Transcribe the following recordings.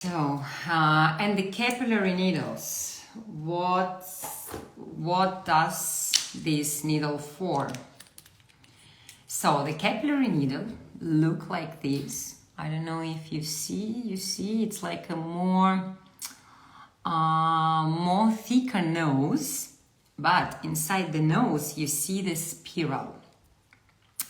So, and the capillary needles, what does this needle for? So the capillary needle look like this. I don't know if you see it's like a more thicker nose, but inside the nose you see the spiral.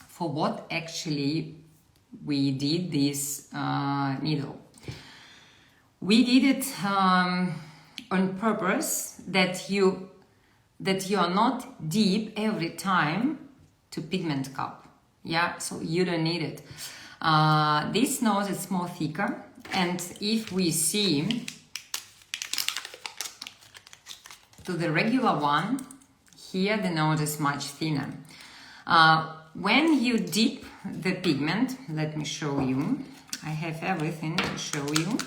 For what actually we did this needle? We did it on purpose that you are not deep every time to pigment cup. Yeah, so you don't need it. This nose is more thicker, and if we see to the regular one, here the nose is much thinner. When you dip the pigment, let me show you. I have everything to show you,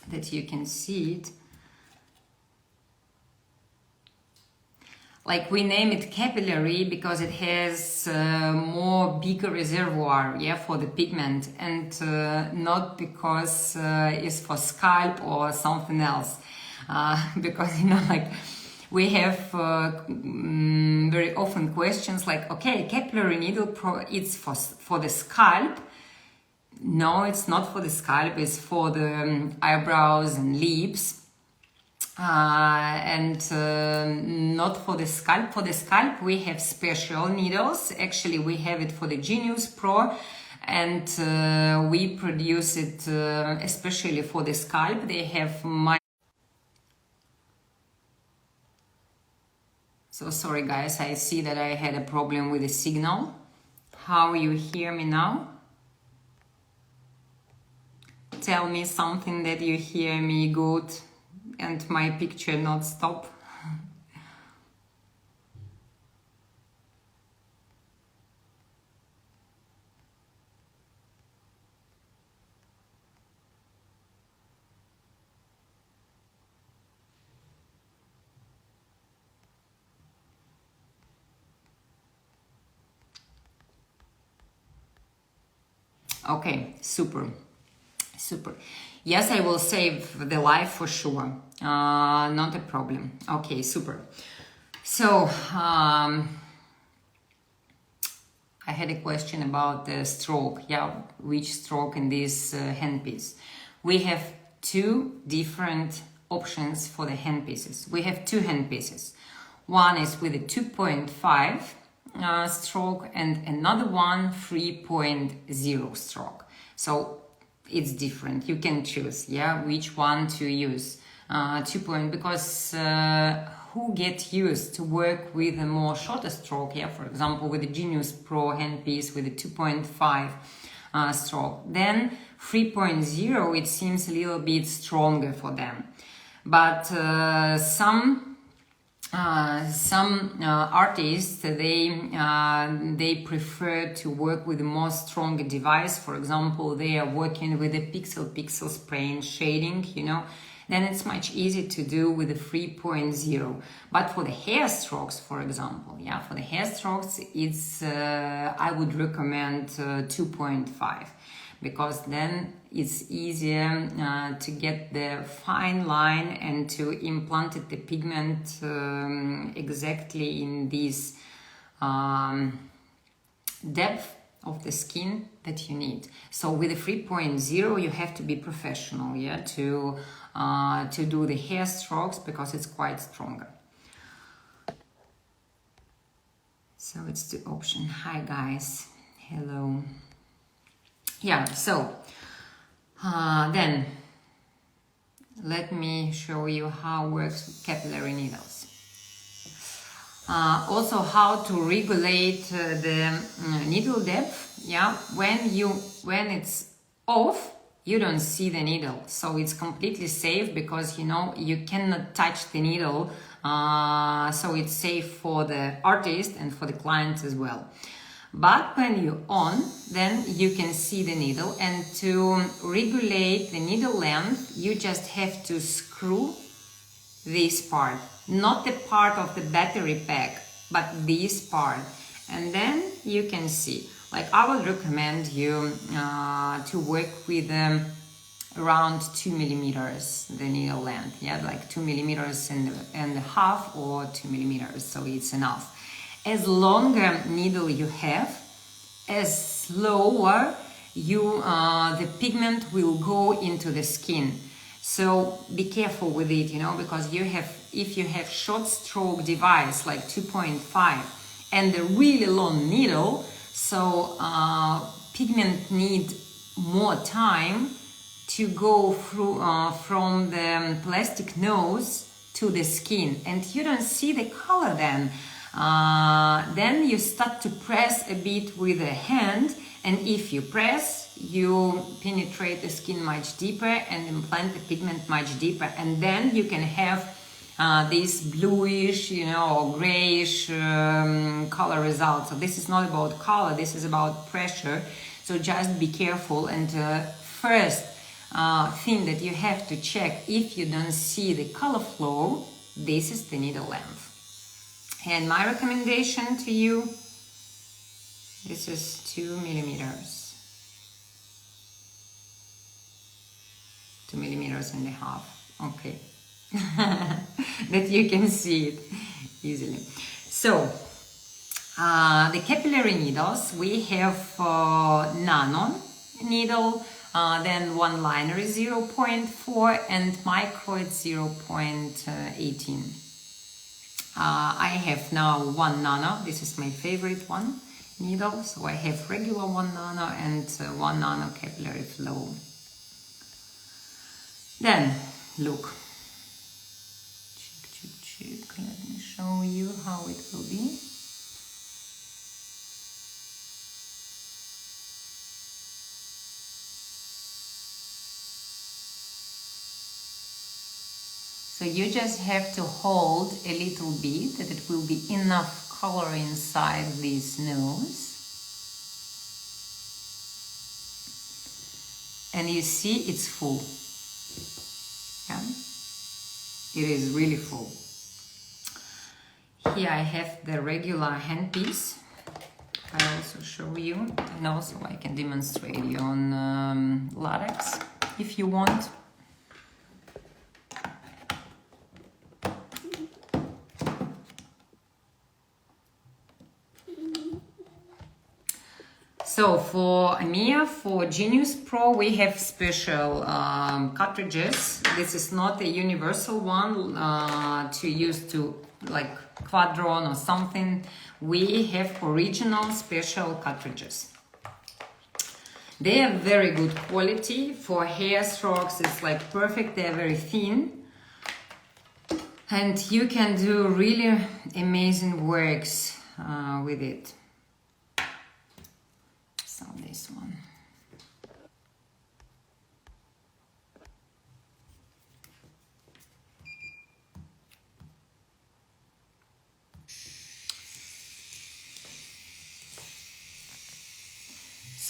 that you can see it. Like we name it capillary because it has more bigger reservoir, yeah, for the pigment, and not because it's for scalp or something else. Because like we have very often questions like, okay, capillary needle it's for the scalp. No, it's not for the scalp, it's for the eyebrows and lips, and not for the scalp. For the scalp we have special needles. Actually we have it for the Genius Pro, and we produce it especially for the scalp. They have So sorry guys, I see that I had a problem with the signal. How you hear me now? Tell me something that you hear me good and my picture not stop. Okay, super. Yes, I will save the live for sure. Not a problem. Okay, super. So, I had a question about the stroke. Yeah, which stroke in this handpiece? We have two different options for the handpieces. We have two handpieces. One is with a 2.5 stroke and another one 3.0 stroke. So it's different. You can choose, yeah, which one to use. Because who get used to work with a more shorter stroke, yeah, for example, with the Genius Pro handpiece with a 2.5 stroke. Then 3.0, it seems a little bit stronger for them. But some artists, they prefer to work with a more stronger device. For example, they are working with a pixel spray and shading, you know, then it's much easier to do with a 3.0. But for the hair strokes, for example, yeah, for the hair strokes, it's I would recommend 2.5. because then it's easier to get the fine line and to implant the pigment exactly in this depth of the skin that you need. So with a 3.0 you have to be professional, yeah, to do the hair strokes because it's quite stronger. So it's the option. Hi guys, hello. Yeah, so then let me show you how works capillary needles. Also how to regulate the needle depth. Yeah, when it's off, you don't see the needle, so it's completely safe because you know you cannot touch the needle. So it's safe for the artist and for the clients as well. But when you're on, then you can see the needle, and to regulate the needle length, you just have to screw this part, not the part of the battery pack, but this part, and then you can see. Like I would recommend you to work with around 2 millimeters, the needle length, yeah, like 2 millimeters and a half or 2 millimeters, so it's enough. As longer needle you have, as slower the pigment will go into the skin. So be careful with it, because if you have short stroke device like 2.5 and a really long needle, so pigment need more time to go through from the plastic nose to the skin, and you don't see the color then. Then you start to press a bit with the hand, and if you press, you penetrate the skin much deeper and implant the pigment much deeper, and then you can have this bluish, or grayish color result. So this is not about color, this is about pressure. So just be careful, and first thing that you have to check, if you don't see the color flow, this is the needle length. And my recommendation to you, this is 2 millimeters. 2 millimeters and a half. Okay. That you can see it easily. So, the capillary needles, we have nano needle, then one liner is 0.4 and micro is 0.18. I have now 1 nano, this is my favorite one needle, so I have regular 1 nano and 1 nano capillary flow. Then, look, let me show you how it will be. So you just have to hold a little bit, that it will be enough color inside this nose. And you see it's full. Yeah? It is really full. Here I have the regular handpiece. I also show you, and also I can demonstrate you on latex if you want. So for amiea, for Genius Pro, we have special cartridges. This is not a universal one to use to like Quadron or something. We have original special cartridges. They are very good quality. For hair strokes, it's like perfect. They're very thin. And you can do really amazing works with it. So this one.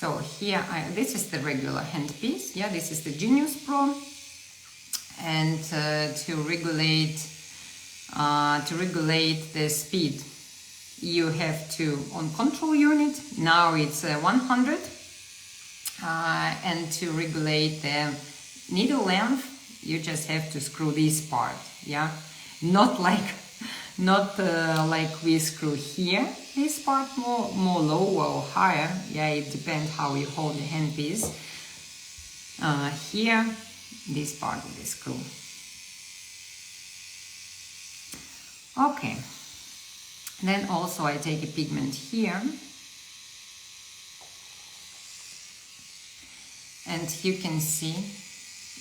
So here, this is the regular handpiece. Yeah, this is the Genius Pro, and to regulate the speed, you have to on control unit. Now it's 100, and to regulate the needle length, you just have to screw this part. Yeah, not like we screw here. This part more lower or higher. Yeah, it depends how you hold the handpiece. Here, this part of the screw. Okay. Then also I take a pigment here. And you can see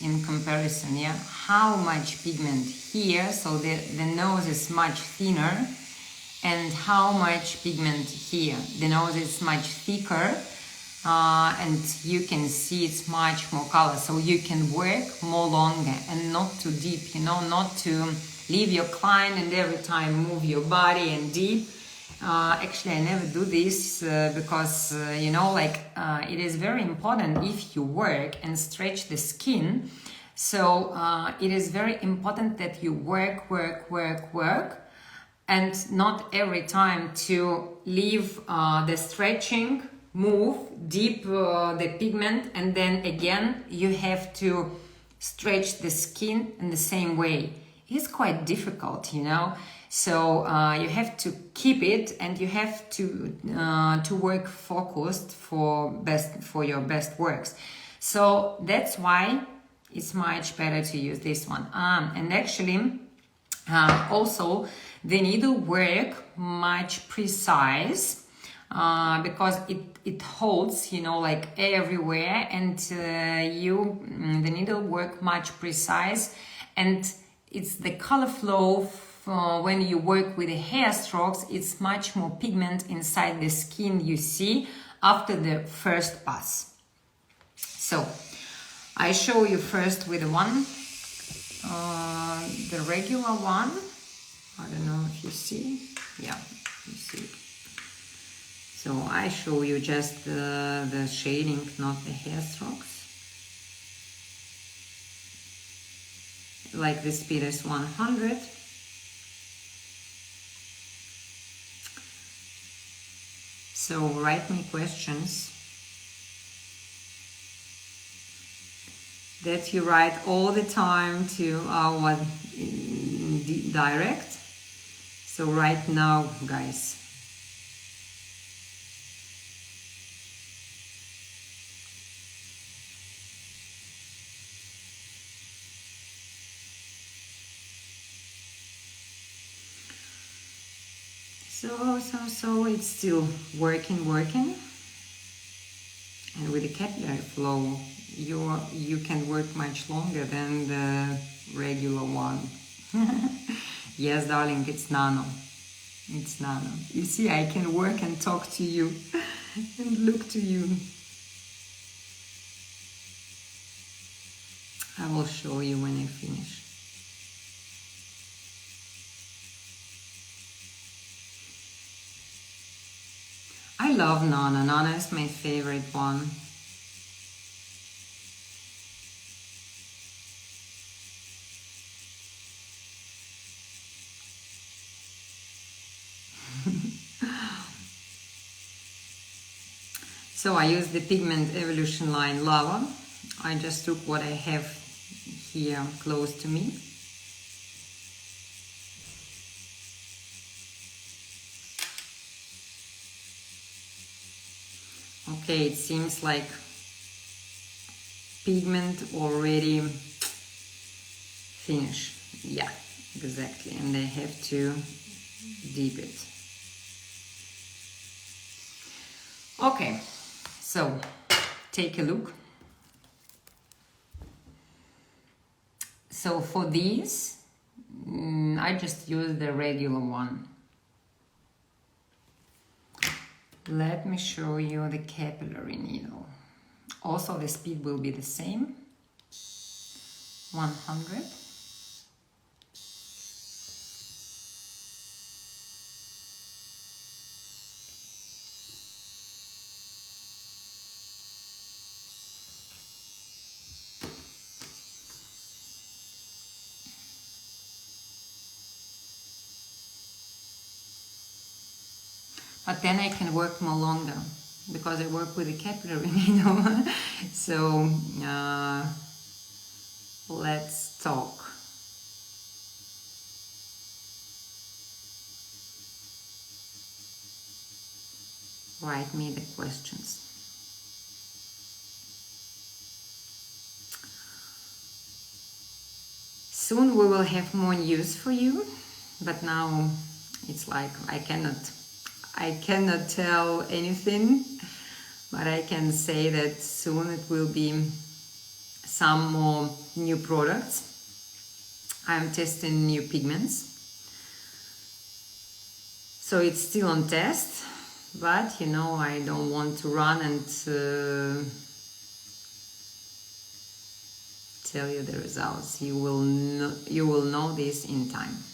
in comparison, yeah, how much pigment here. So the nose is much thinner. And how much pigment here. The nose is much thicker, and you can see it's much more color. So you can work more longer and not too deep, not to leave your client and every time move your body and deep. Actually, I never do this because, it is very important if you work and stretch the skin. So it is very important that you work, and not every time to leave the stretching move deep the pigment, and then again you have to stretch the skin in the same way. It's quite difficult, you know. So you have to keep it, and you have to work focused for your best works. So that's why it's much better to use this one. And actually, also the needle work much precise because it holds, you know, like everywhere, and the needle work much precise, and it's the color flow. When you work with the hair strokes, it's much more pigment inside the skin you see after the first pass. So I show you first with the regular one. I don't know if you see. Yeah, you see. So I show you just the shading, not the hair strokes. Like the speed is 100. So write me questions that you write all the time to our direct. So right now, guys. So it's still working. And with the capillary flow, you can work much longer than the regular one. Yes, darling, it's nano. It's nano. You see, I can work and talk to you and look to you. I will show you when I finish. I love Nana. Nana is my favorite one. So I use the Pigment Evolution line Lava. I just took what I have here close to me. Okay, it seems like pigment already finished. Yeah, exactly. And I have to dip it. Okay, so take a look. So for these, I just use the regular one. Let me show you the capillary needle. Also the speed will be the same, 100. But then I can work more longer because I work with a capillary needle. So let's talk. Write me the questions. Soon we will have more news for you, but now it's like I cannot tell anything, but I can say that soon it will be some more new products. I'm testing new pigments. So it's still on test, but you know, I don't want to run and tell you the results. You will know this in time.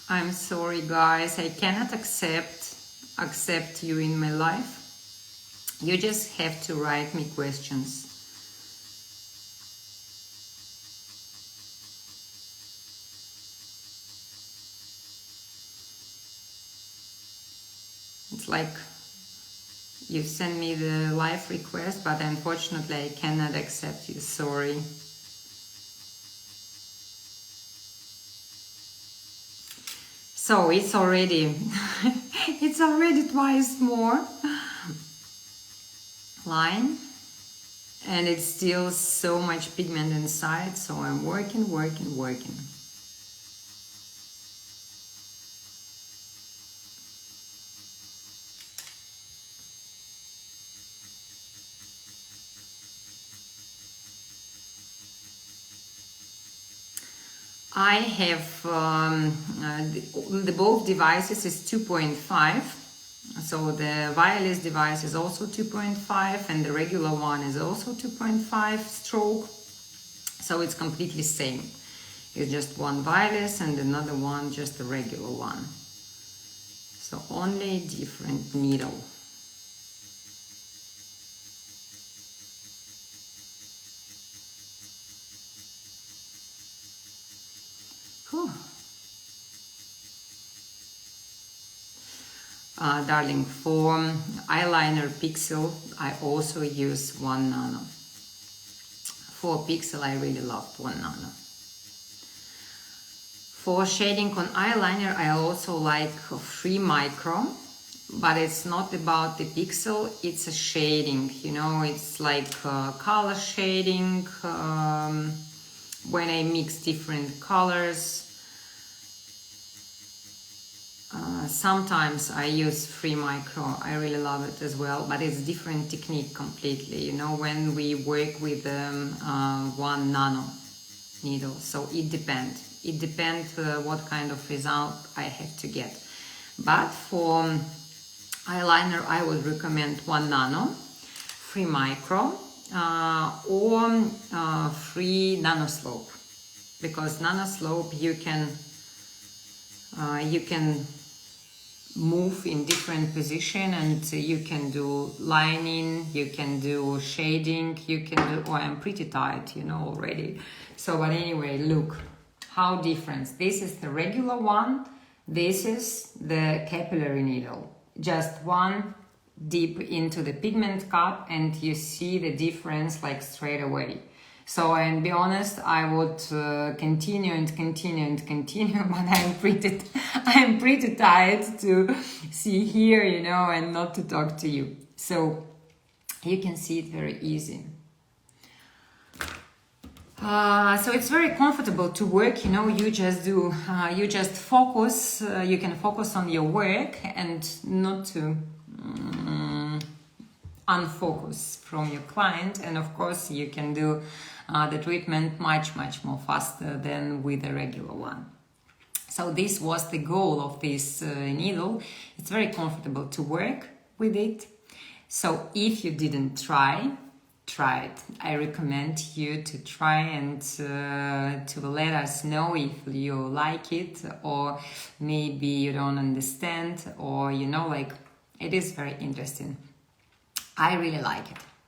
I'm sorry guys, I cannot accept you in my life. You just have to write me questions. It's like you send me the live request, but unfortunately I cannot accept you, sorry. So it's already it's already twice more line, and it's still so much pigment inside, so I'm working. I have the both devices is 2.5, so the wireless device is also 2.5 and the regular one is also 2.5 stroke, so it's completely same. It's just one wireless and another one just a regular one, so only different needle. Darling, for eyeliner pixel, I also use 1 nano. For pixel, I really love 1 nano. For shading on eyeliner, I also like 3 micro, but it's not about the pixel, it's a shading, you know, it's like color shading, when I mix different colors. Sometimes I use 3 micro, I really love it as well, but it's different technique completely, you know, when we work with 1 nano needle, so it depends what kind of result I have to get. But for eyeliner I would recommend 1 nano, 3 micro, or 3 nano slope, because nano slope you can move in different position, and you can do lining, you can do shading, you can do, oh, I'm pretty tight, you know, already. So, but anyway, look how different. This is the regular one, this is the capillary needle. Just one dip into the pigment cup and you see the difference like straight away. So, and be honest, I would continue, but I'm pretty tired to see here, you know, and not to talk to you. So you can see it very easy. So it's very comfortable to work, you know, you just focus, you can focus on your work and not to unfocus from your client. And of course you can do the treatment much more faster than with a regular one. So this was the goal of this needle. It's very comfortable to work with it. So if you didn't try it. I recommend you to try and to let us know if you like it, or maybe you don't understand, or you know, like, it is very interesting. I really like it.